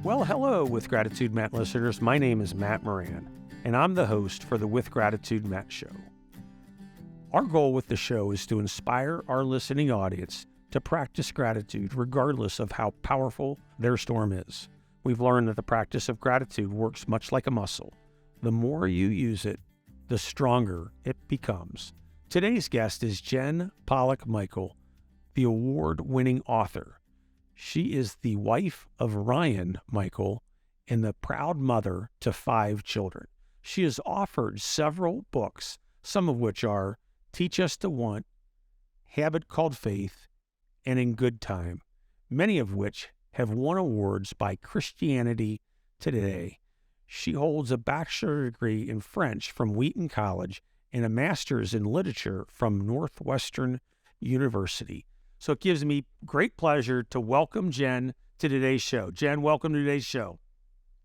Well, hello, With Gratitude Matt listeners. My name is Matt Moran, and I'm the host for the With Gratitude Matt Show. Our goal with the show is to inspire our listening audience to practice gratitude regardless of how powerful their storm is. We've learned that the practice of gratitude works much like a muscle. The more you use it, the stronger it becomes. Today's guest is Jen Pollock Michel, the award-winning author. She is the wife of Ryan Michel and the proud mother to 5 children. She has authored several books, some of which are Teach Us to Want, Habit Called Faith, and In Good Time, many of which have won awards by Christianity Today. She holds a bachelor's degree in French from Wheaton College and a master's in literature from Northwestern University. So it gives me great pleasure to welcome Jen to today's show. Jen, welcome to today's show.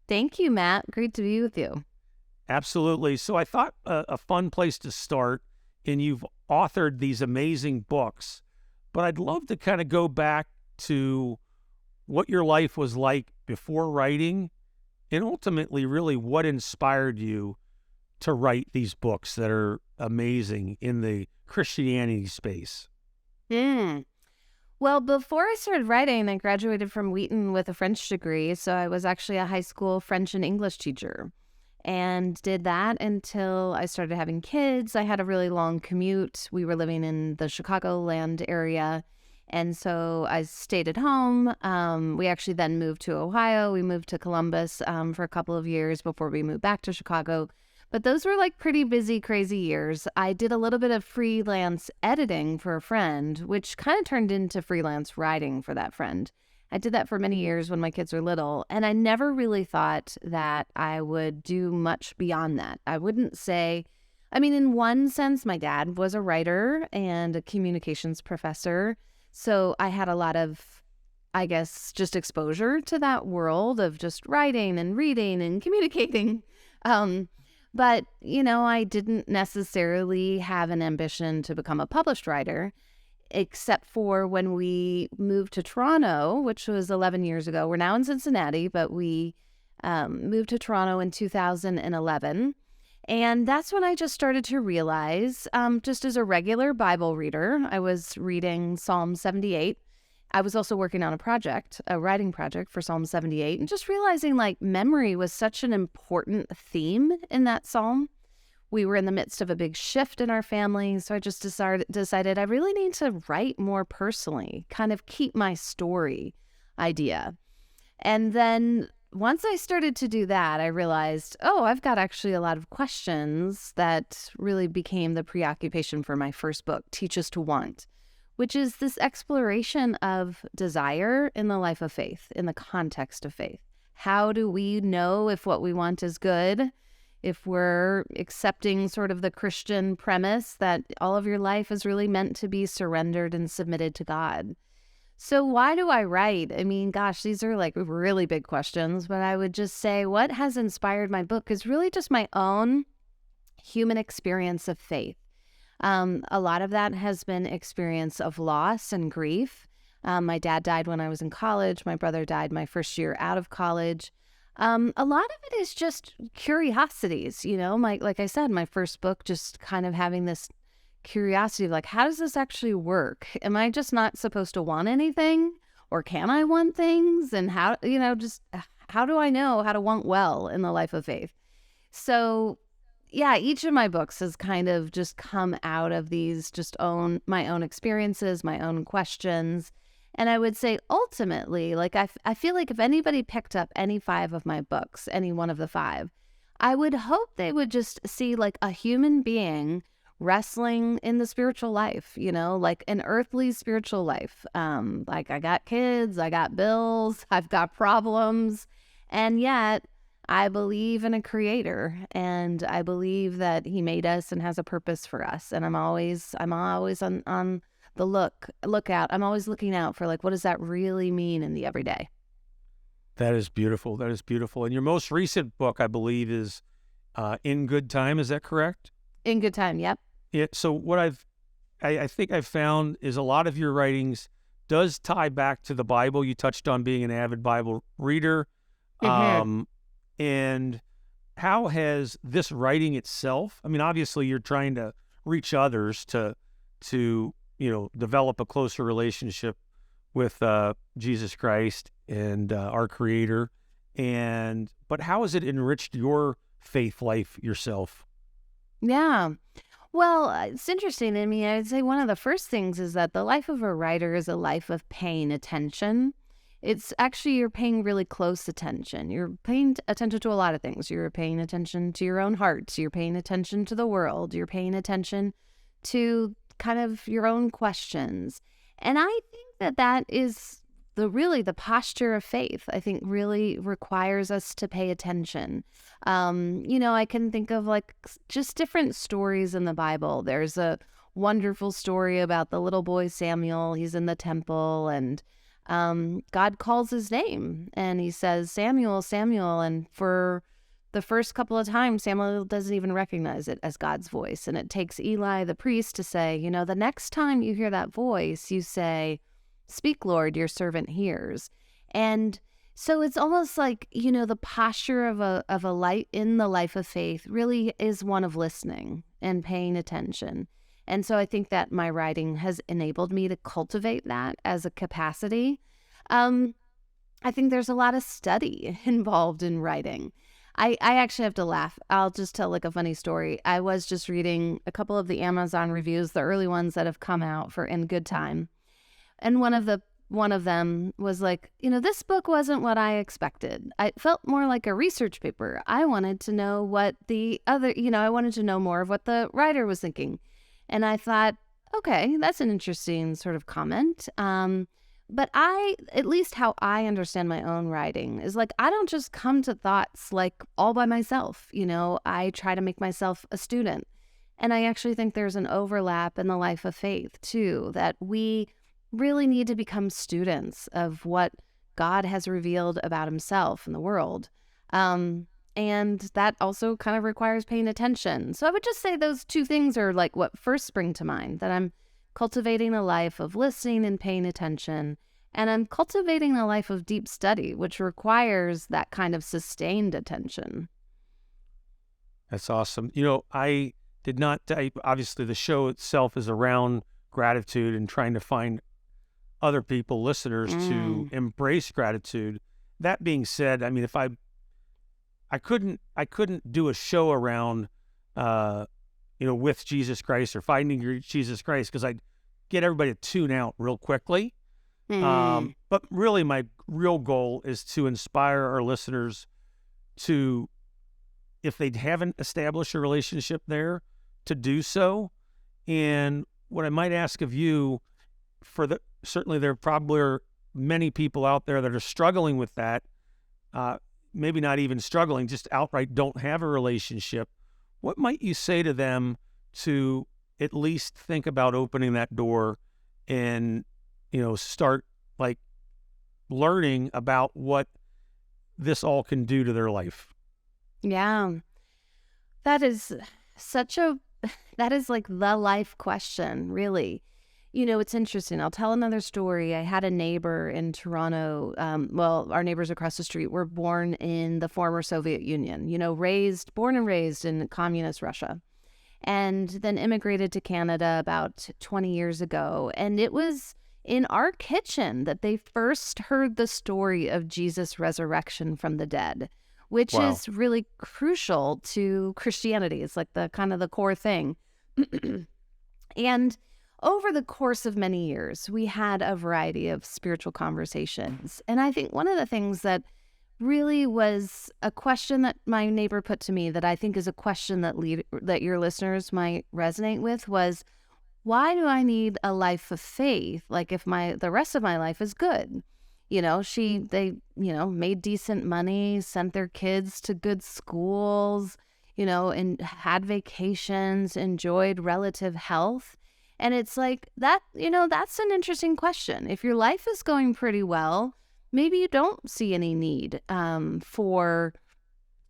Thank you, Matt. Great to be with you. Absolutely. So I thought a fun place to start, and you've authored these amazing books, but I'd love to kind of go back to what your life was like before writing and ultimately really what inspired you to write these books that are amazing in the Christianity space. Well, before I started writing, I graduated from Wheaton with a French degree, so I was actually a high school French and English teacher and did that until I started having kids. I had a really long commute. We were living in the Chicagoland area, and so I stayed at home. We actually then moved to Ohio. We moved to Columbus for a couple of years before we moved back to Chicago. But those were like pretty busy, crazy years. I did a little bit of freelance editing for a friend, which kind of turned into freelance writing for that friend. I did that for many years when my kids were little, and I never really thought that I would do much beyond that. I wouldn't say, in one sense, my dad was a writer and a communications professor, so I had a lot of, just exposure to that world of just writing and reading and communicating. But, I didn't necessarily have an ambition to become a published writer, except for when we moved to Toronto, which was 11 years ago. We're now in Cincinnati, but we moved to Toronto in 2011. And that's when I just started to realize, just as a regular Bible reader, I was reading Psalm 78. I was also working on a writing project for Psalm 78, and just realizing like memory was such an important theme in that psalm. We were in the midst of a big shift in our family, so I just decided I really need to write more personally, kind of keep my story idea. And then once I started to do that, I realized, I've got actually a lot of questions that really became the preoccupation for my first book, Teach Us to Want, which is this exploration of desire in the life of faith, in the context of faith. How do we know if what we want is good? If we're accepting sort of the Christian premise that all of your life is really meant to be surrendered and submitted to God. So why do I write? These are like really big questions, but I would just say what has inspired my book is really just my own human experience of faith. A lot of that has been experience of loss and grief. My dad died when I was in college. My brother died my first year out of college. A lot of it is just curiosities, like I said, my first book, just kind of having this curiosity of like, how does this actually work? Am I just not supposed to want anything, or can I want things? And how do I know how to want well in the life of faith? So yeah, each of my books has kind of just come out of these my own experiences, my own questions. And I would say ultimately, like I feel like if anybody picked up any 5 of my books, any one of the 5, I would hope they would just see like a human being wrestling in the spiritual life, like an earthly spiritual life. Like I got kids, I got bills, I've got problems, and yet I believe in a creator, and I believe that he made us and has a purpose for us. And I'm always on the lookout. I'm always looking out for like, what does that really mean in the everyday? That is beautiful. That is beautiful. And your most recent book, I believe, is In Good Time. Is that correct? In Good Time. Yep. Yeah. So what I think I've found is a lot of your writings does tie back to the Bible. You touched on being an avid Bible reader. Mm-hmm. And how has this writing itself, I mean, obviously you're trying to reach others to develop a closer relationship with Jesus Christ and our Creator. But how has it enriched your faith life yourself? Yeah. Well, it's interesting. I mean, I'd say one of the first things is that the life of a writer is a life of paying attention. It's actually, you're paying really close attention. You're paying attention to a lot of things. You're paying attention to your own heart. You're paying attention to the world. You're paying attention to kind of your own questions. And I think that that is the posture of faith. I think really requires us to pay attention. I can think of like just different stories in the Bible. There's a wonderful story about the little boy Samuel. He's in the temple, and God calls his name and he says, Samuel, Samuel. And for the first couple of times, Samuel doesn't even recognize it as God's voice. And it takes Eli, the priest, to say, the next time you hear that voice, you say, Speak, Lord, your servant hears. And so it's almost like, the posture of a light in the life of faith really is one of listening and paying attention. And so I think that my writing has enabled me to cultivate that as a capacity. I think there's a lot of study involved in writing. I actually have to laugh. I'll just tell like a funny story. I was just reading a couple of the Amazon reviews, the early ones that have come out for In Good Time. And one of them was like, this book wasn't what I expected. It felt more like a research paper. I wanted to know what I wanted to know more of what the writer was thinking. And I thought, okay, that's an interesting sort of comment. But at least how I understand my own writing is like, I don't just come to thoughts like all by myself. I try to make myself a student. And I actually think there's an overlap in the life of faith too, that we really need to become students of what God has revealed about himself and the world. And that also kind of requires paying attention. So I would just say those two things are like what first spring to mind, that I'm cultivating a life of listening and paying attention. And I'm cultivating a life of deep study, which requires that kind of sustained attention. That's awesome. I did not, obviously the show itself is around gratitude and trying to find other people, listeners, to embrace gratitude. That being said, I mean, if I couldn't do a show around, with Jesus Christ or finding your Jesus Christ, because I'd get everybody to tune out real quickly. But really my real goal is to inspire our listeners to, if they haven't established a relationship there, to do so. And what I might ask of you, certainly there probably are many people out there that are struggling with that, maybe not even struggling, just outright don't have a relationship. What might you say to them to at least think about opening that door and, start like learning about what this all can do to their life? Yeah, that is that is like the life question, really. It's interesting. I'll tell another story. I had a neighbor in Toronto. Our neighbors across the street were born in the former Soviet Union, born and raised in communist Russia, and then immigrated to Canada about 20 years ago. And it was in our kitchen that they first heard the story of Jesus' resurrection from the dead, which Wow. is really crucial to Christianity. It's like the kind of the core thing. And over the course of many years, we had a variety of spiritual conversations. And I think one of the things that really was a question that my neighbor put to me that I think is a question that your listeners might resonate with was, why do I need a life of faith? Like if the rest of my life is good. They made decent money, sent their kids to good schools, and had vacations, enjoyed relative health. And it's like that, that's an interesting question. If your life is going pretty well, maybe you don't see any need for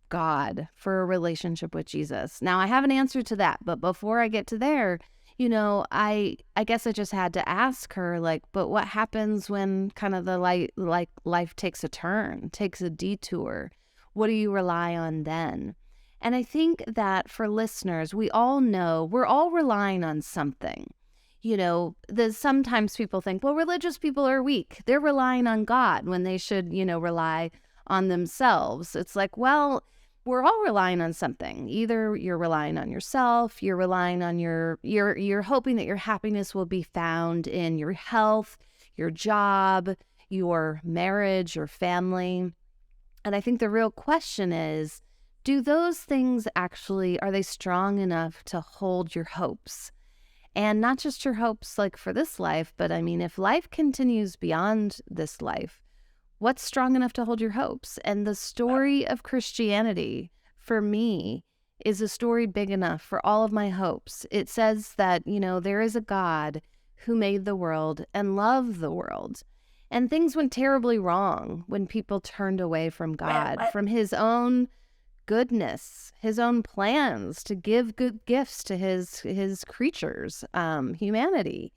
God, for a relationship with Jesus. Now, I have an answer to that. But before I get to there, I guess I just had to ask her, like, but what happens when kind of the life takes a turn, takes a detour? What do you rely on then? And I think that for listeners, we all know we're all relying on something. Sometimes people think, well, religious people are weak. They're relying on God when they should, rely on themselves. It's like, well, we're all relying on something. Either you're relying on yourself, you're relying on you're hoping that your happiness will be found in your health, your job, your marriage, your family. And I think the real question is, do those things are they strong enough to hold your hopes? And not just your hopes like for this life, but I mean, if life continues beyond this life, what's strong enough to hold your hopes? And the story of Christianity, for me, is a story big enough for all of my hopes. It says that, there is a God who made the world and loved the world. And things went terribly wrong when people turned away from God, from his own goodness, his own plans to give good gifts to his creatures, humanity.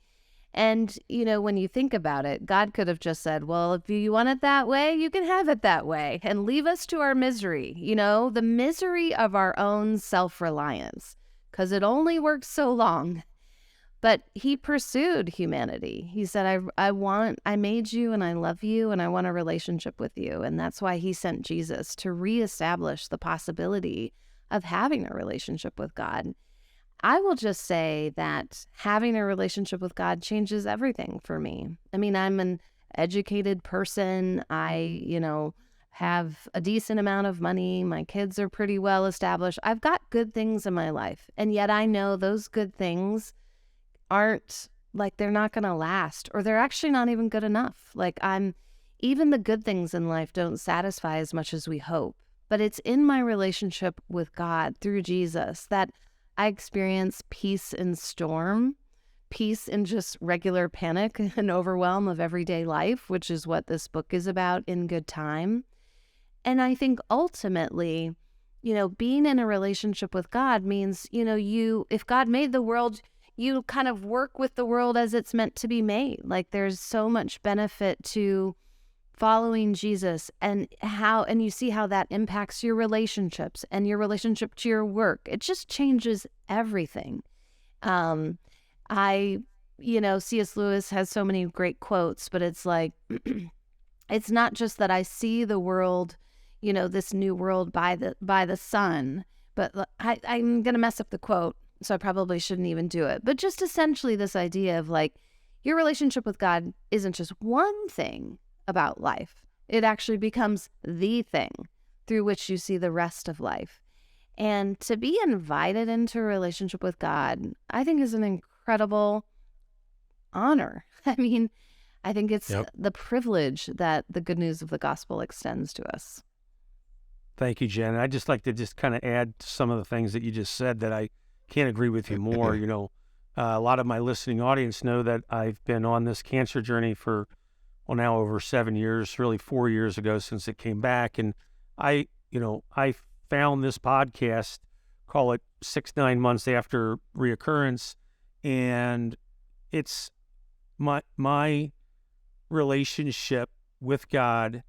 And, when you think about it, God could have just said, well, if you want it that way, you can have it that way, and leave us to our misery, the misery of our own self-reliance, because it only works so long. But he pursued humanity. He said, I made you and I love you and I want a relationship with you. And that's why he sent Jesus, to reestablish the possibility of having a relationship with God. I will just say that having a relationship with God changes everything for me. I mean, I'm an educated person. I, have a decent amount of money. My kids are pretty well established. I've got good things in my life. And yet I know those good things aren't, like, they're not going to last, or they're actually not even good enough. Like, even the good things in life don't satisfy as much as we hope. But it's in my relationship with God through Jesus that I experience peace in storm, peace in just regular panic and overwhelm of everyday life, which is what this book is about, In Good Time. And I think ultimately, being in a relationship with God means, if God made the world, you kind of work with the world as it's meant to be made. Like, there's so much benefit to following Jesus, and you see how that impacts your relationships and your relationship to your work. It just changes everything. C.S. Lewis has so many great quotes, but it's like, it's not just that I see the world, this new world by the sun, but I'm going to mess up the quote, so I probably shouldn't even do it. But just essentially this idea of, like, your relationship with God isn't just one thing about life. It actually becomes the thing through which you see the rest of life. And to be invited into a relationship with God, I think, is an incredible honor. I mean, I think it's the privilege that the good news of the gospel extends to us. Thank you, Jen. I'd just like to just kind of add to some of the things that you just said that I can't agree with you more. A lot of my listening audience know that I've been on this cancer journey for, now over 7 years, really 4 years ago since it came back. And I found this podcast, call it 6-9 months after reoccurrence. And it's my relationship with God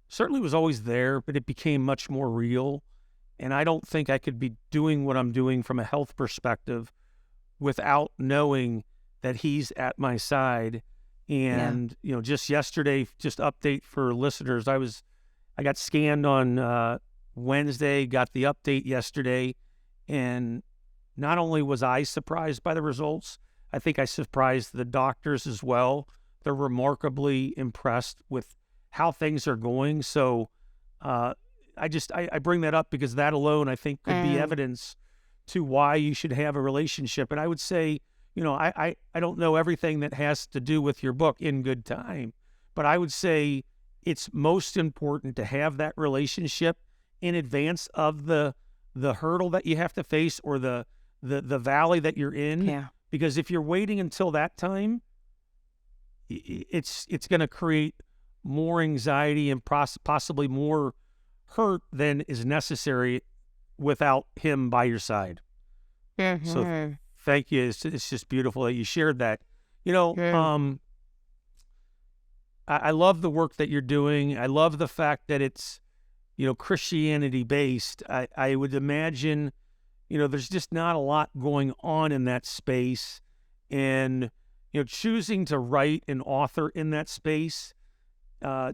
certainly was always there, but it became much more real. And I don't think I could be doing what I'm doing from a health perspective without knowing that he's at my side. And, just yesterday, just update for listeners, I got scanned on Wednesday, got the update yesterday. And not only was I surprised by the results, I think I surprised the doctors as well. They're remarkably impressed with how things are going. So, I bring that up because that alone, I think, could be evidence to why you should have a relationship. And I would say, I don't know everything that has to do with your book, In Good Time, but I would say it's most important to have that relationship in advance of the hurdle that you have to face, or the valley that you're in. Yeah. Because if you're waiting until that time, it's going to create more anxiety and possibly more hurt than is necessary without him by your side. Mm-hmm. So Thank you. It's just beautiful that you shared that. You know, I love the work that you're doing. I love the fact that it's, Christianity based. I would imagine, there's just not a lot going on in that space. And, choosing to write and author in that space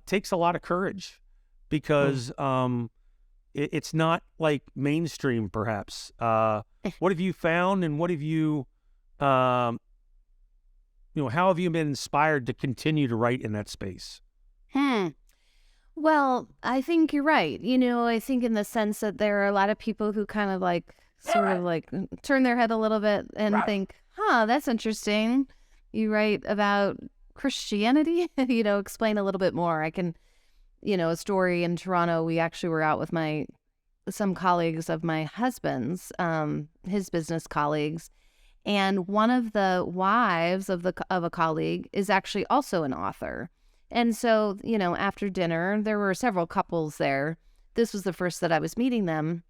takes a lot of courage because it's not like mainstream, perhaps. What have you found, and what have you, how have you been inspired to continue to write in that space? Well, I think you're right. I think in the sense that there are a lot of people who kind of sort of turn their head a little bit and think, that's interesting. You write about Christianity, explain a little bit more. I can, a story in Toronto, we actually were out with some colleagues of my husband's, his business colleagues. And one of the wives of a colleague is actually also an author. And so, after dinner, there were several couples there. This was the first that I was meeting them.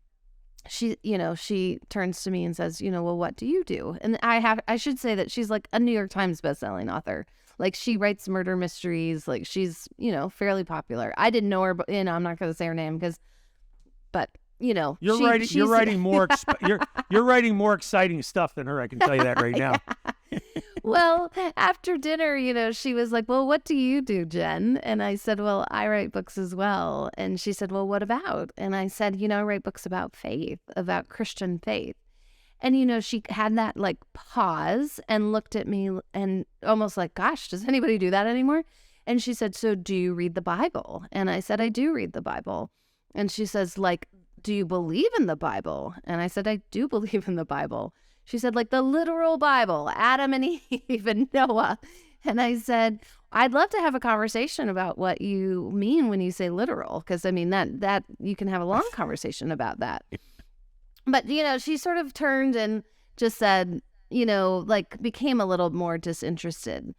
She turns to me and says, well, what do you do? And I should say that she's like a New York Times bestselling author. Like, she writes murder mysteries. Like, she's, fairly popular. I didn't know her, but, I'm not going to say her name but you're writing more exciting stuff than her. I can tell you that right now. Well, after dinner, she was like, well, what do you do, Jen? And I said, well, I write books as well. And she said, well, what about? And I said, I write books about faith, about Christian faith. And, she had that pause and looked at me and almost like, gosh, does anybody do that anymore? And she said, so do you read the Bible? And I said, I do read the Bible. And she says, do you believe in the Bible? And I said, I do believe in the Bible. She said, the literal Bible, Adam and Eve and Noah. And I said, I'd love to have a conversation about what you mean when you say literal, because I mean that you can have a long conversation about that. But, she sort of turned and just said, became a little more disinterested.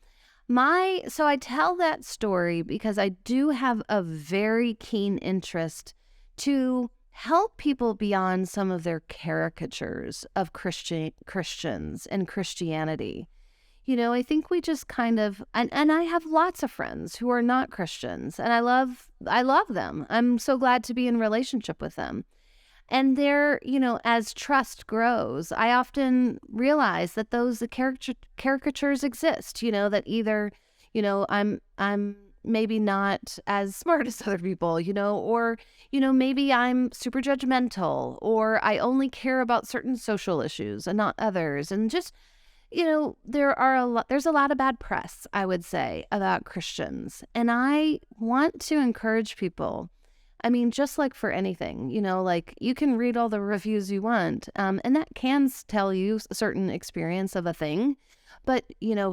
So I tell that story because I do have a very keen interest to help people beyond some of their caricatures of Christians and Christianity. I think we just kind of, and I have lots of friends who are not Christians, and I love them. I'm so glad to be in relationship with them. And they're, as trust grows, I often realize that those caricatures exist, that either, I'm maybe not as smart as other people, or, maybe I'm super judgmental, or I only care about certain social issues and not others. And just, there's a lot of bad press, I would say, about Christians. And I want to encourage people. I mean, just like for anything, you can read all the reviews you want, and that can tell you a certain experience of a thing. But,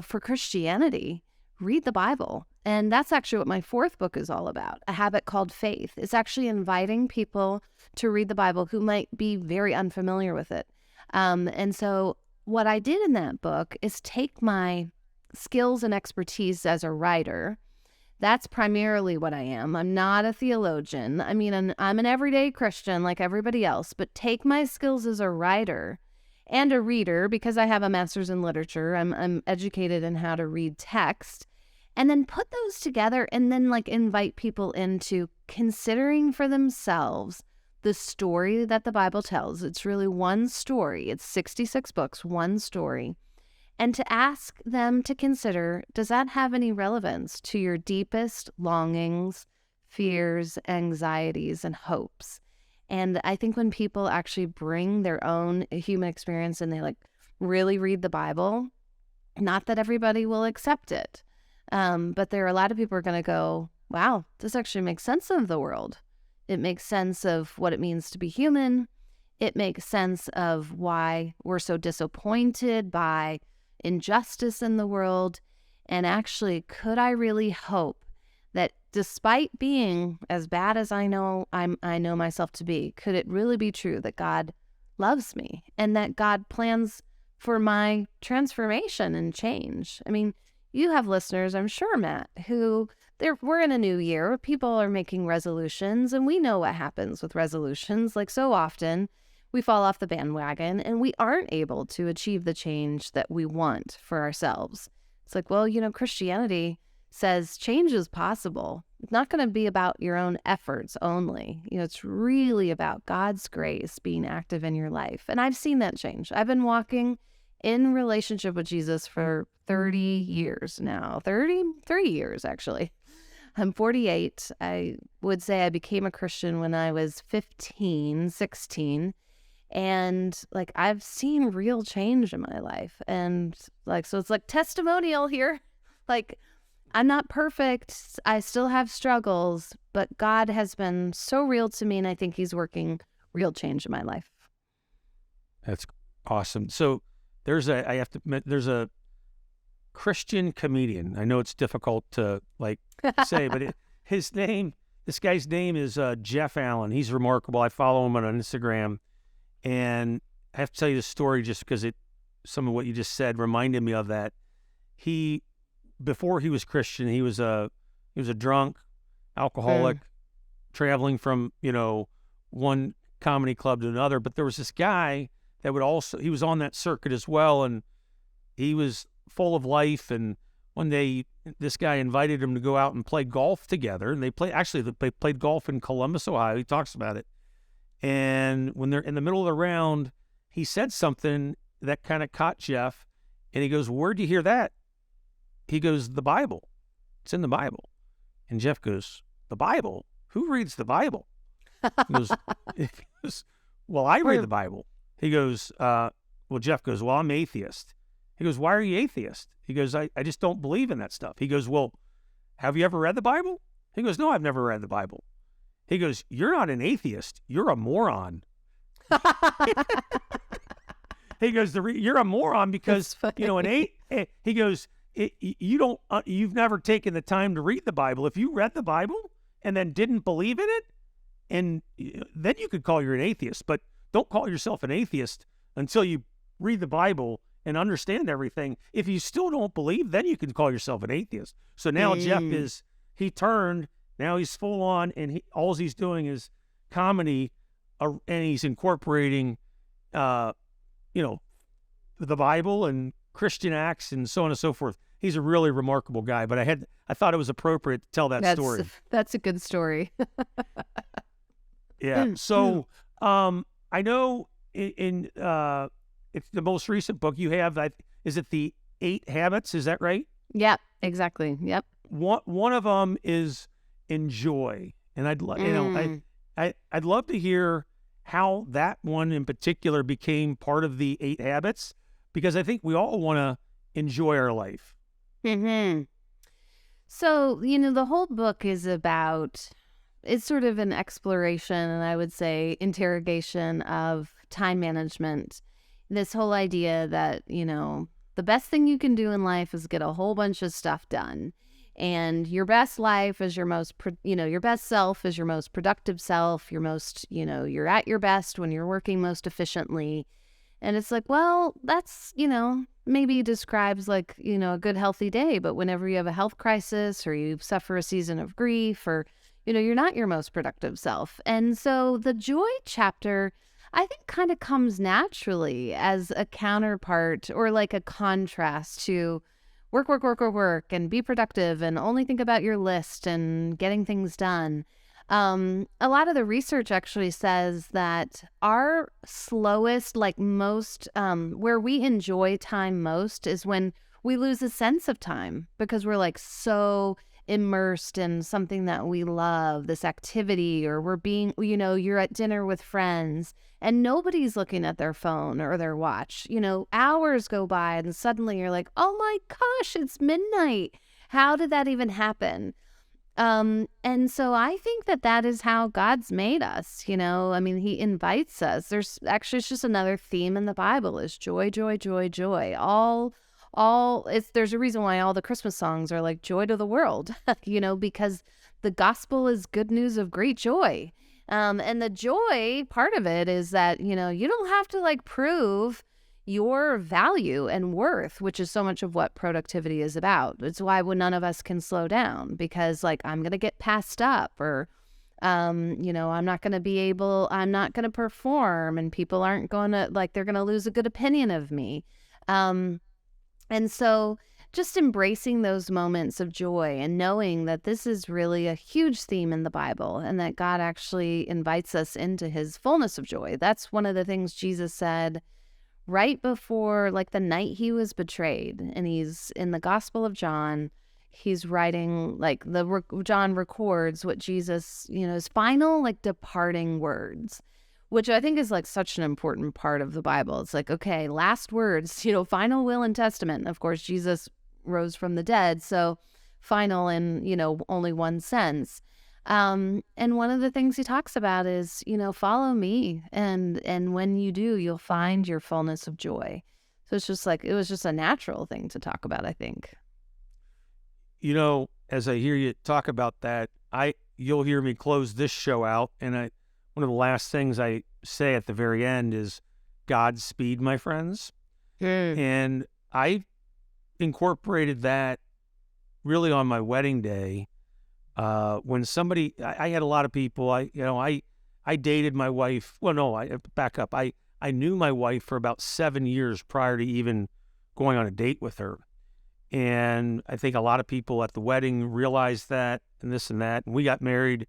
for Christianity, read the Bible. And that's actually what my fourth book is all about, A Habit Called Faith. It's actually inviting people to read the Bible who might be very unfamiliar with it. And so what I did in that book is take my skills and expertise as a writer. That's primarily what I am. I'm not a theologian. I mean, I'm an everyday Christian like everybody else, but take my skills as a writer and a reader, because I have a master's in literature. I'm educated in how to read text. And then put those together and then invite people into considering for themselves the story that the Bible tells. It's really one story. It's 66 books, one story. And to ask them to consider, does that have any relevance to your deepest longings, fears, anxieties, and hopes? And I think when people actually bring their own human experience and they really read the Bible, not that everybody will accept it. But there are a lot of people who are going to go, wow, this actually makes sense of the world. It makes sense of what it means to be human. It makes sense of why we're so disappointed by injustice in the world. And actually, could I really hope that despite being as bad as I know myself to be, could it really be true that God loves me and that God plans for my transformation and change? I mean, you have listeners, I'm sure, Matt, who we're in a new year. People are making resolutions, and we know what happens with resolutions. So often we fall off the bandwagon and we aren't able to achieve the change that we want for ourselves. It's like, well, Christianity says change is possible. It's not going to be about your own efforts only. It's really about God's grace being active in your life. And I've seen that change. I've been walking in relationship with Jesus for 30 years now, 33 years, actually. I'm 48. I would say I became a Christian when I was 15, 16. And I've seen real change in my life. And so it's testimonial here. I'm not perfect. I still have struggles, but God has been so real to me. And I think he's working real change in my life. That's awesome. So there's a Christian comedian. I know it's difficult to say, but this guy's name is Jeff Allen. He's remarkable. I follow him on Instagram, and I have to tell you the story just because some of what you just said reminded me of that. Before he was Christian, he was a drunk, alcoholic, traveling from one comedy club to another. But there was this guy that he was on that circuit as well, and he was full of life. And one day, this guy invited him to go out and play golf together. And they played golf in Columbus, Ohio. He talks about it. And when they're in the middle of the round, he said something that kind of caught Jeff. And he goes, "Where'd you hear that?" He goes, "The Bible. It's in the Bible." And Jeff goes, "The Bible? Who reads the Bible?" He goes, "Well, I read the Bible." He goes, Jeff goes, "Well, I'm atheist." He goes, "Why are you atheist?" He goes, I just don't believe in that stuff." He goes, "Well, have you ever read the Bible?" He goes, "No, I've never read the Bible." He goes, "You're not an atheist. You're a moron." He goes, "You're a moron because, he goes, you've never taken the time to read the Bible. If you read the Bible and then didn't believe in it, and then you could call you an atheist, but don't call yourself an atheist until you read the Bible and understand everything. If you still don't believe, then you can call yourself an atheist." So now Jeff he turned, now he's full on, and all he's doing is comedy, and he's incorporating, the Bible and Christian acts and so on and so forth. He's a really remarkable guy, but I thought it was appropriate to tell that story. That's a good story. Yeah. So, I know in it's the most recent book you have. Is it the 8 Habits? Is that right? Yeah, exactly. Yep. One of them is enjoy, and I'd love to hear how that one in particular became part of the 8 Habits, because I think we all want to enjoy our life. Mm-hmm. So, the whole book is it's sort of an exploration, and I would say interrogation of time management. This whole idea that, the best thing you can do in life is get a whole bunch of stuff done. And your best life is your your best self is your most productive self. Your most, you're at your best when you're working most efficiently. And it's like, well, that's, maybe describes a good healthy day. But whenever you have a health crisis or you suffer a season of grief, or, you're not your most productive self. And so the joy chapter, I think, kind of comes naturally as a counterpart or a contrast to work, and be productive and only think about your list and getting things done. A lot of the research actually says that our slowest, most, where we enjoy time most is when we lose a sense of time, because we're so immersed in something that we love, this activity, or we're being, you're at dinner with friends and nobody's looking at their phone or their watch. Hours go by and suddenly you're like, oh my gosh, it's midnight. How did that even happen? And so I think that is how God's made us. He invites us. There's just another theme in the Bible is joy, joy, joy, joy. There's a reason why all the Christmas songs are joy to the world, because the gospel is good news of great joy. And the joy part of it is that, you don't have to prove your value and worth, which is so much of what productivity is about. It's why none of us can slow down, because I'm going to get passed up, or I'm not going to perform, and people aren't going to, like, they're going to lose a good opinion of me. And so just embracing those moments of joy and knowing that this is really a huge theme in the Bible and that God actually invites us into his fullness of joy. That's one of the things Jesus said right before, like, the night he was betrayed. And he's in the Gospel of John. He's writing, like, John records what Jesus, his final, like, departing words, which I think is, like, such an important part of the Bible. It's like, okay, last words, final will and testament. And of course, Jesus rose from the dead, so final in, only one sense. And one of the things he talks about is, follow me. And when you do, you'll find your fullness of joy. So it's just like, it was just a natural thing to talk about, I think. As I hear you talk about that, you'll hear me close this show out. And one of the last things I say at the very end is Godspeed, my friends. And I incorporated that really on my wedding day. When somebody, I had a lot of people, I dated my wife. Well, no, I back up. I knew my wife for about 7 years prior to even going on a date with her. And I think a lot of people at the wedding realized that and this and that. And we got married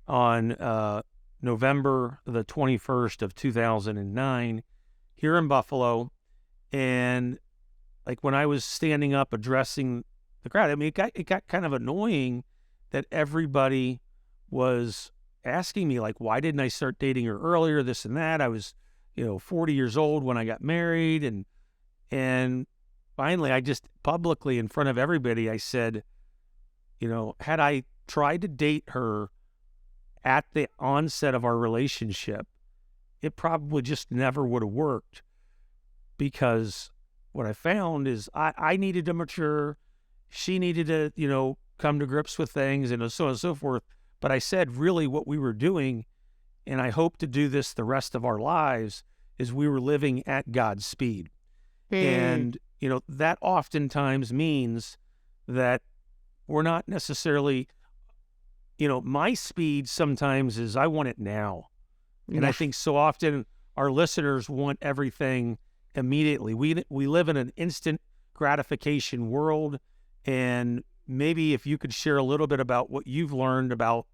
on November the 21st of 2009 here in Buffalo. And like when I was standing up addressing the crowd, I mean, it got kind of annoying that everybody was asking me, like, why didn't I start dating her earlier, this and that. I was, 40 years old when I got married. And finally, I just publicly in front of everybody, I said, had I tried to date her at the onset of our relationship, it probably just never would have worked, because what I found is I needed to mature. She needed to, come to grips with things and so on and so forth. But I said, really what we were doing, and I hope to do this the rest of our lives, is we were living at God's speed. And, that oftentimes means that we're not necessarily, my speed sometimes is I want it now. And I think so often our listeners want everything immediately. We live in an instant gratification world. And maybe if you could share a little bit about what you've learned about,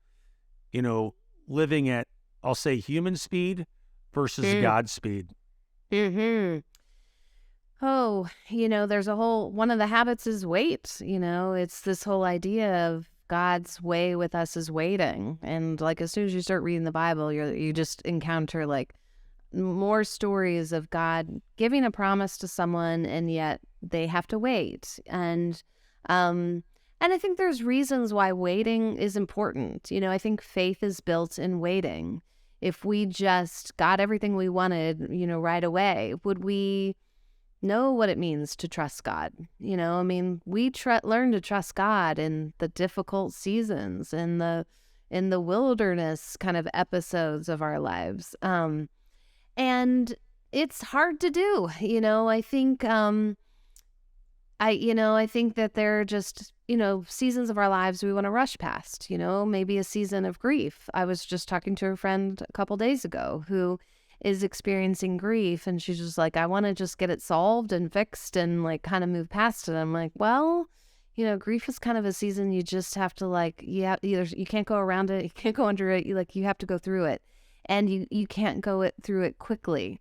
living at, I'll say, human speed versus God's speed. Oh, there's one of the habits is wait. It's this whole idea of God's way with us is waiting. And like, as soon as you start reading the Bible, you just encounter like more stories of God giving a promise to someone, and yet they have to wait. And I think there's reasons why waiting is important. I think faith is built in waiting. If we just got everything we wanted, right away, would we know what it means to trust God? We learn to trust God in the difficult seasons, in the wilderness kind of episodes of our lives. And it's hard to do. I think, I think that there are just, seasons of our lives we want to rush past, maybe a season of grief. I was just talking to a friend a couple days ago who is experiencing grief, and she's just like, I want to just get it solved and fixed and like kind of move past it. I'm like, well, grief is kind of a season you just have to like, you can't go around it, you can't go under it, you have to go through it, and you can't go through it quickly.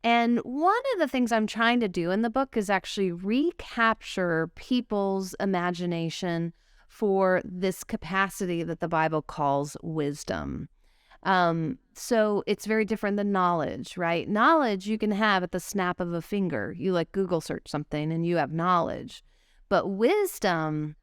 And one of the things I'm trying to do in the book is actually recapture people's imagination for this capacity that the Bible calls wisdom. So it's very different than knowledge, right? Knowledge you can have at the snap of a finger. You like Google search something and you have knowledge. But wisdom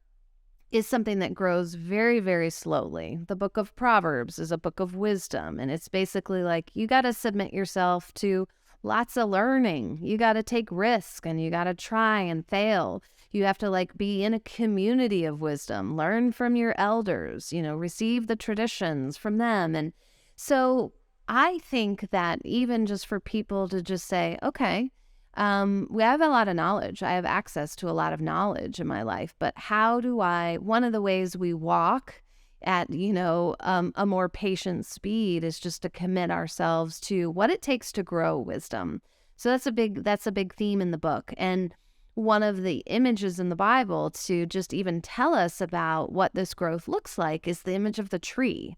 is something that grows very, very slowly. The book of Proverbs is a book of wisdom. And it's basically like, you got to submit yourself to lots of learning. You got to take risk, and you got to try and fail. You have to like be in a community of wisdom, learn from your elders, receive the traditions from them. And so I think that even just for people to just say, okay, we have a lot of knowledge. I have access to a lot of knowledge in my life, but how do one of the ways we walk at, a more patient speed is just to commit ourselves to what it takes to grow wisdom. So that's a big theme in the book. And one of the images in the Bible to just even tell us about what this growth looks like is the image of the tree.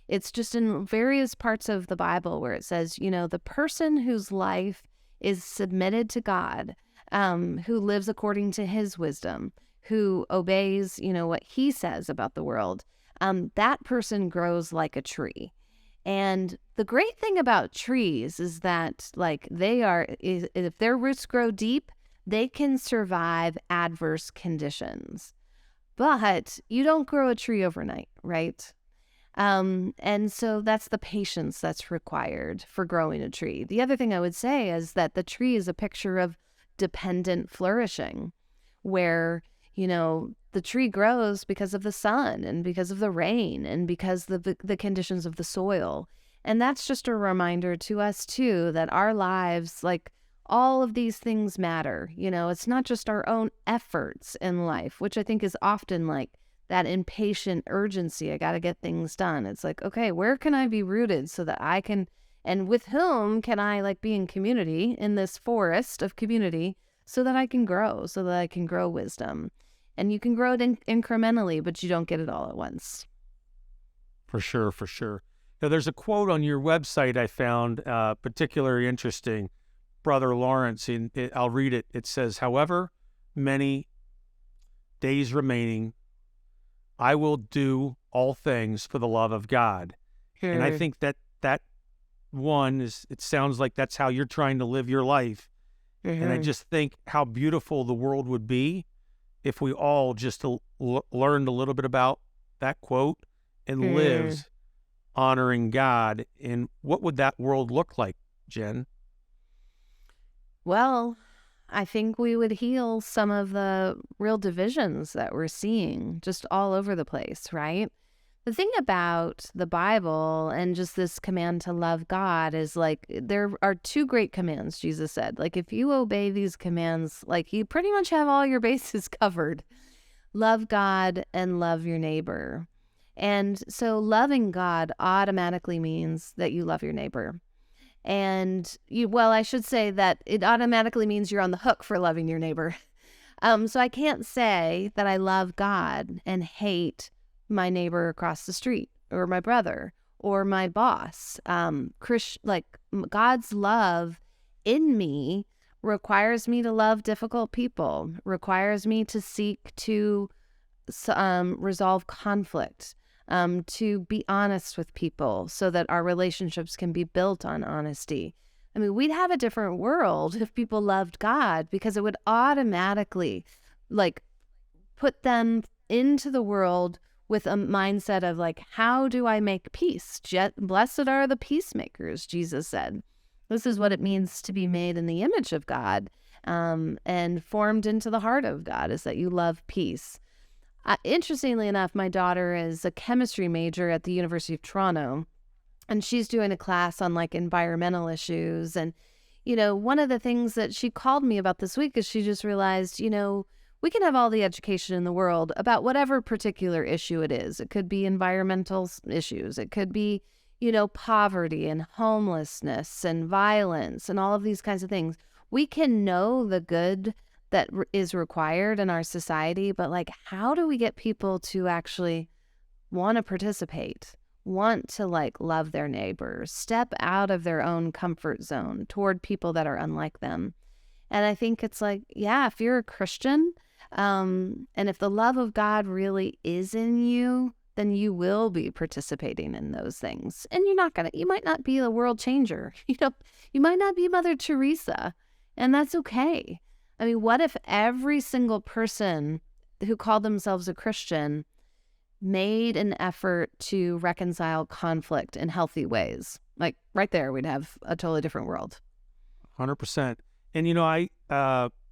It's just in various parts of the Bible where it says, the person whose life is submitted to God, who lives according to his wisdom, who obeys, what he says about the world, that person grows like a tree. And the great thing about trees is that, like, if their roots grow deep, they can survive adverse conditions. But you don't grow a tree overnight, right? And so that's the patience that's required for growing a tree. The other thing I would say is that the tree is a picture of dependent flourishing, where, the tree grows because of the sun and because of the rain and because of the conditions of the soil. And that's just a reminder to us too, that our lives, like, all of these things matter. It's not just our own efforts in life, which I think is often like that impatient urgency. I got to get things done. It's like, okay, where can I be rooted so that I can, and with whom can I, like, be in community, in this forest of community, so that I can grow wisdom. And you can grow it incrementally, but you don't get it all at once. For sure, for sure. Now, there's a quote on your website I found particularly interesting. Brother Lawrence, I'll read it. It says, "However many days remaining, I will do all things for the love of God." And I think that one is, it sounds like that's how you're trying to live your life. And I just think how beautiful the world would be if we all just learned a little bit about that quote and lived honoring God. And what would that world look like, Jen? Well, I think we would heal some of the real divisions that we're seeing just all over the place, right? The thing about the Bible and just this command to love God is, like, there are two great commands, Jesus said. Like, if you obey these commands, like, you pretty much have all your bases covered. Love God and love your neighbor. And so loving God automatically means that you love your neighbor. And I should say that it automatically means you're on the hook for loving your neighbor. So I can't say that I love God and hate my neighbor across the street, or my brother, or my boss. God's love in me requires me to love difficult people, requires me to seek to resolve conflict, to be honest with people so that our relationships can be built on honesty. I mean, we'd have a different world if people loved God, because it would automatically, like, put them into the world with a mindset of, like, how do I make peace? Blessed are the peacemakers, Jesus said. This is what it means to be made in the image of God, and formed into the heart of God, is that you love peace. Interestingly enough, my daughter is a chemistry major at the University of Toronto, and she's doing a class on, like, environmental issues. And, one of the things that she called me about this week is she just realized, we can have all the education in the world about whatever particular issue it is. It could be environmental issues. It could be, poverty and homelessness and violence and all of these kinds of things. We can know the good that is required in our society, but, like, how do we get people to actually want to participate, want to, like, love their neighbors, step out of their own comfort zone toward people that are unlike them? And I think it's like, yeah, if you're a Christian, and if the love of God really is in you, then you will be participating in those things. And you might not be a world changer. You might not be Mother Teresa, and that's okay. I mean, what if every single person who called themselves a Christian made an effort to reconcile conflict in healthy ways? Like, right there, we'd have a totally different world. 100%. And, I,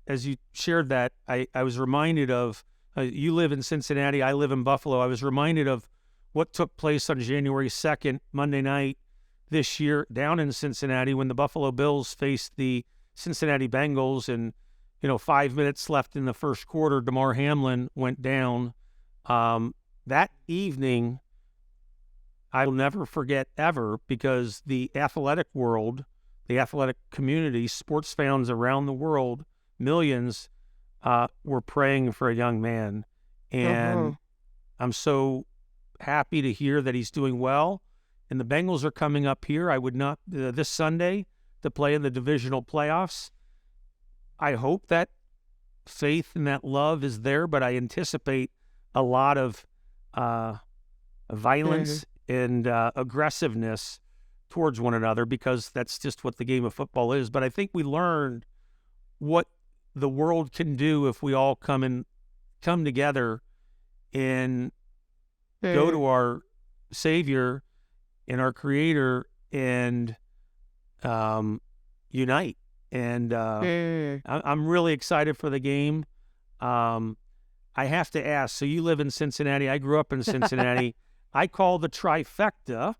as you shared that, I was reminded of, you live in Cincinnati, I live in Buffalo. I was reminded of what took place on January 2nd, Monday night this year, down in Cincinnati, when the Buffalo Bills faced the Cincinnati Bengals. And, 5 minutes left in the first quarter, Damar Hamlin went down. That evening I will never forget ever, because the athletic world, the athletic community, sports fans around the world, millions, were praying for a young man. Uh-huh. And I'm so happy to hear that he's doing well. And the Bengals are coming up here. I would not, this Sunday, to play in the divisional playoffs. I hope that faith and that love is there, but I anticipate a lot of violence and aggressiveness towards one another, because that's just what the game of football is. But I think we learned what the world can do if we all come together and go to our Savior and our Creator and unite. And I'm really excited for the game. I have to ask, so you live in Cincinnati. I grew up in Cincinnati. I call the trifecta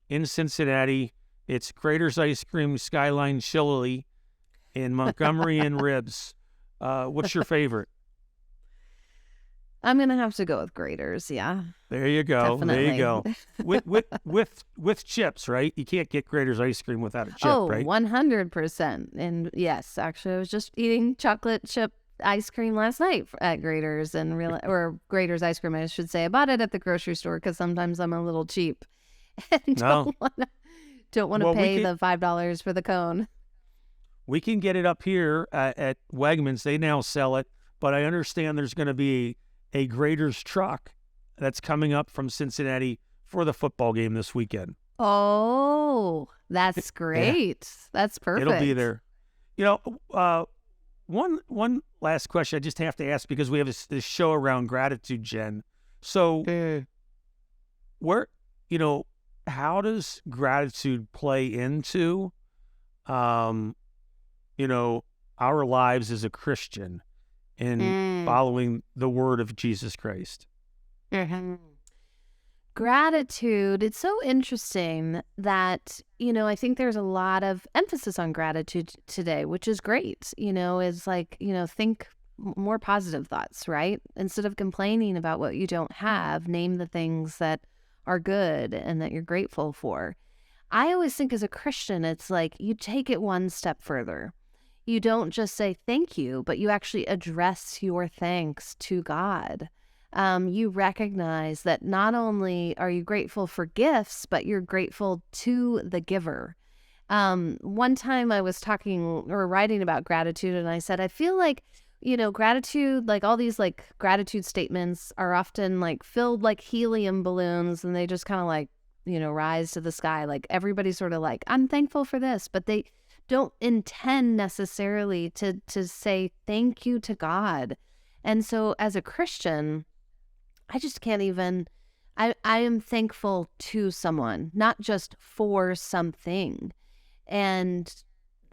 in Cincinnati, it's Grater's Ice Cream, Skyline Chili, and Montgomery and Ribs. What's your favorite? I'm gonna have to go with Graders. Yeah, There you go. definitely. There you go. With chips, right? You can't get Grater's Ice Cream without a chip, Oh, right? 100%. And yes, actually, I was just eating chocolate chip ice cream last night at Graders or Graders ice cream, I should say. I bought it at the grocery store because sometimes I'm a little cheap and No. don't want to Well, pay the $5 for the cone. We can get it up here at Wegmans. They now sell it, but I understand there's going to be a Grater's truck that's coming up from Cincinnati for the football game this weekend. Oh, that's great. That's perfect. It'll be there. You know, one last question I just have to ask, because we have this show around gratitude, Jen. So where, how does gratitude play into, our lives as a Christian in following the word of Jesus Christ? Gratitude. It's so interesting that, I think there's a lot of emphasis on gratitude today, which is great. Is like, think more positive thoughts, right? Instead of complaining about what you don't have, name the things that are good and that you're grateful for. I always think as a Christian, it's like you take it one step further. You don't just say thank you, but you actually address your thanks to God. You recognize that not only are you grateful for gifts, but you're grateful to the giver. One time I was talking or writing about gratitude, and I said, I feel like, gratitude, like all these like gratitude statements are often like filled like helium balloons, and they just kind of like, rise to the sky. Like everybody's sort of like, I'm thankful for this, but they don't intend necessarily to say thank you to God. And so as a Christian, I just can't even, I am thankful to someone, not just for something. And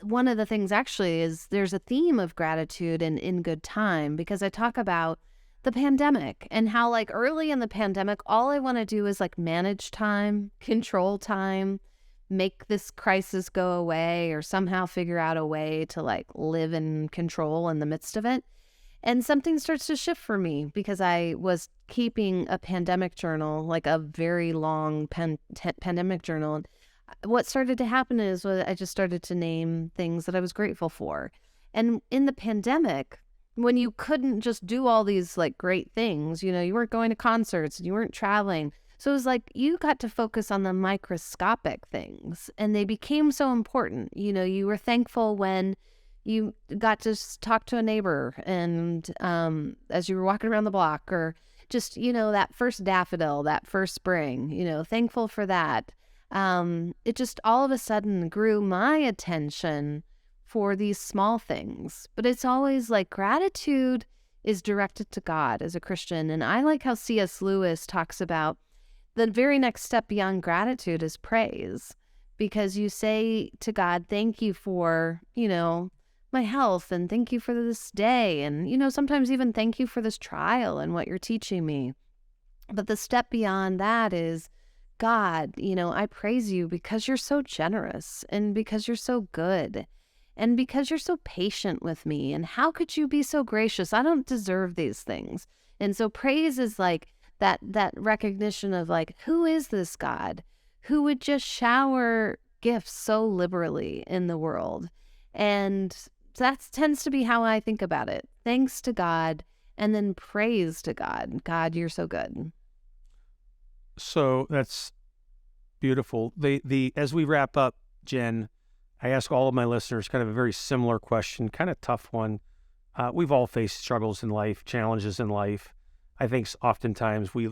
one of the things actually is there's a theme of gratitude in good time, because I talk about the pandemic and how like early in the pandemic, all I want to do is like manage time, control time, make this crisis go away, or somehow figure out a way to like live in control in the midst of it. And something starts to shift for me, because I was keeping a pandemic journal, like a very long pandemic journal. And what started to happen is I just started to name things that I was grateful for. And in the pandemic, when you couldn't just do all these like great things, you weren't going to concerts and you weren't traveling. So it was like you got to focus on the microscopic things, and they became so important. You were thankful when you got to talk to a neighbor and as you were walking around the block, or just, that first daffodil, that first spring, thankful for that. It just all of a sudden grew my attention for these small things. But it's always like gratitude is directed to God as a Christian. And I like how C.S. Lewis talks about the very next step beyond gratitude is praise, because you say to God, thank you for, my health, and thank you for this day, and sometimes even thank you for this trial and what you're teaching me. But the step beyond that is, God, I praise you because you're so generous, and because you're so good, and because you're so patient with me, and how could you be so gracious? I don't deserve these things. And so praise is like that recognition of like, who is this God who would just shower gifts so liberally in the world? And that tends to be how I think about it. Thanks to God, and then praise to God. God, you're so good. So that's beautiful. The as we wrap up, Jen, I ask all of my listeners kind of a very similar question, kind of tough one. We've all faced struggles in life, challenges in life. I think oftentimes we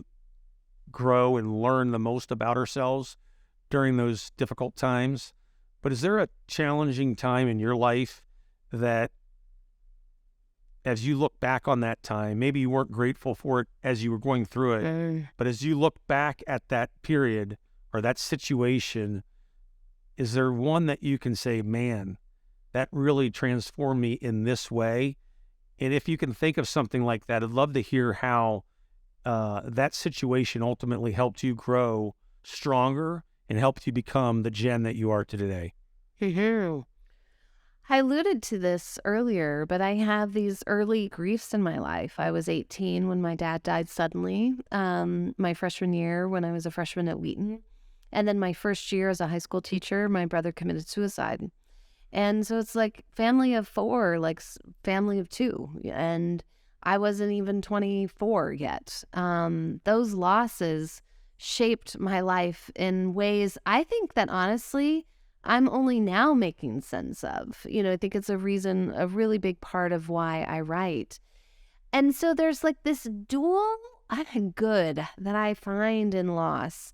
grow and learn the most about ourselves during those difficult times. But is there a challenging time in your life that, as you look back on that time, maybe you weren't grateful for it as you were going through it, but as you look back at that period or that situation, is there one that you can say, man, that really transformed me in this way? And if you can think of something like that, I'd love to hear how that situation ultimately helped you grow stronger and helped you become the Jen that you are today. I alluded to this earlier, but I have these early griefs in my life. I was 18 when my dad died suddenly, my freshman year when I was a freshman at Wheaton. And then my first year as a high school teacher, my brother committed suicide. And so it's like family of four, like family of two. And I wasn't even 24 yet. Those losses shaped my life in ways I think that honestly, I'm only now making sense of. I think it's a really big part of why I write. And so there's like this dual good that I find in loss.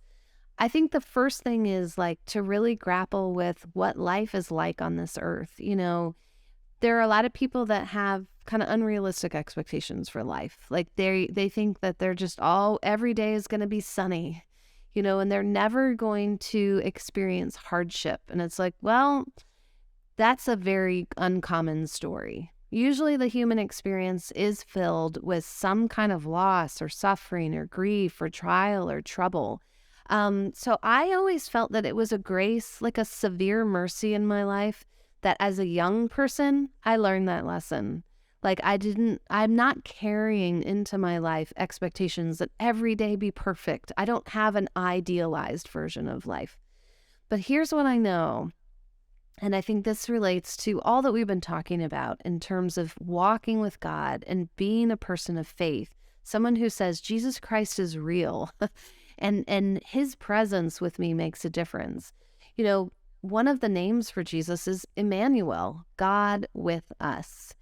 I think the first thing is like to really grapple with what life is like on this earth. There are a lot of people that have kind of unrealistic expectations for life. Like they think that they're just every day is going to be sunny, and they're never going to experience hardship. And it's like, well, that's a very uncommon story. Usually the human experience is filled with some kind of loss or suffering or grief or trial or trouble. So I always felt that it was a grace, like a severe mercy in my life, that as a young person, I learned that lesson. Like I'm not carrying into my life expectations that every day be perfect. I don't have an idealized version of life. But here's what I know. And I think this relates to all that we've been talking about in terms of walking with God and being a person of faith, someone who says Jesus Christ is real and his presence with me makes a difference. One of the names for Jesus is Emmanuel, God with us.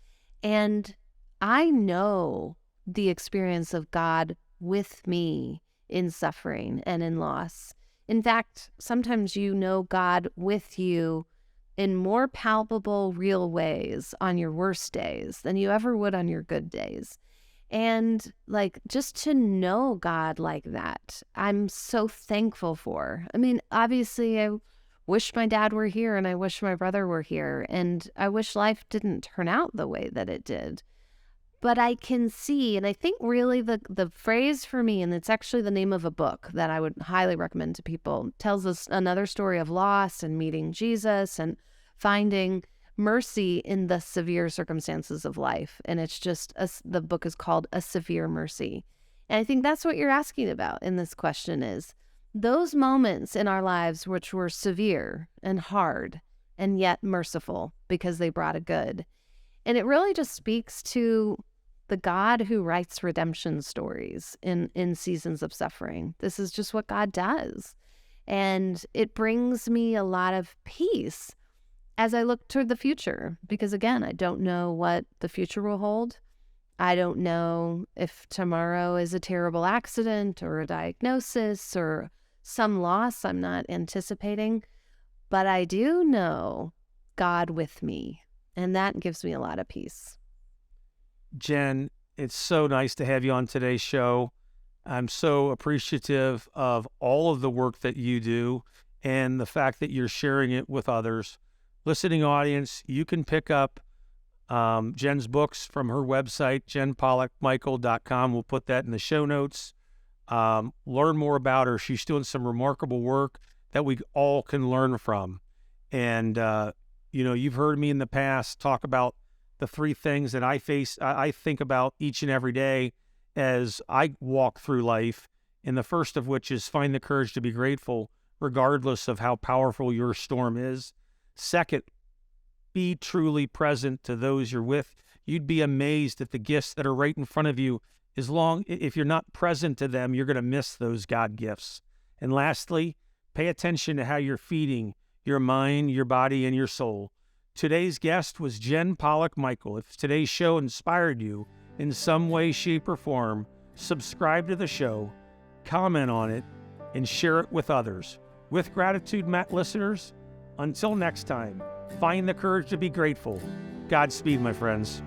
And I know the experience of God with me in suffering and in loss. In fact, sometimes God with you in more palpable, real ways on your worst days than you ever would on your good days. And like, just to know God like that, I'm so thankful for. I mean, obviously, I wish my dad were here and I wish my brother were here. And I wish life didn't turn out the way that it did. But I can see, and I think really the phrase for me, and it's actually the name of a book that I would highly recommend to people, tells us another story of loss and meeting Jesus and finding mercy in the severe circumstances of life. And it's just, the book is called A Severe Mercy. And I think that's what you're asking about in this question is those moments in our lives which were severe and hard and yet merciful because they brought a good. And it really just speaks to the God who writes redemption stories in seasons of suffering. This is just what God does. And it brings me a lot of peace as I look toward the future, because again, I don't know what the future will hold. I don't know if tomorrow is a terrible accident or a diagnosis or some loss I'm not anticipating, but I do know God with me, and that gives me a lot of peace. Jen, it's so nice to have you on today's show. I'm so appreciative of all of the work that you do and the fact that you're sharing it with others. Listening audience, you can pick up Jen's books from her website, jenpollockmichael.com. We'll put that in the show notes. Learn more about her. She's doing some remarkable work that we all can learn from. And, you've heard me in the past talk about the three things that I think about each and every day. as I walk through life, and the first of which is find the courage to be grateful, regardless of how powerful your storm is. Second, be truly present to those you're with. You'd be amazed at the gifts that are right in front of you. If you're not present to them, you're going to miss those God gifts. And lastly, pay attention to how you're feeding your mind, your body, and your soul. Today's guest was Jen Pollock Michel. If today's show inspired you in some way, shape, or form, subscribe to the show, comment on it, and share it with others. With gratitude, Matt listeners, until next time, find the courage to be grateful. Godspeed, my friends.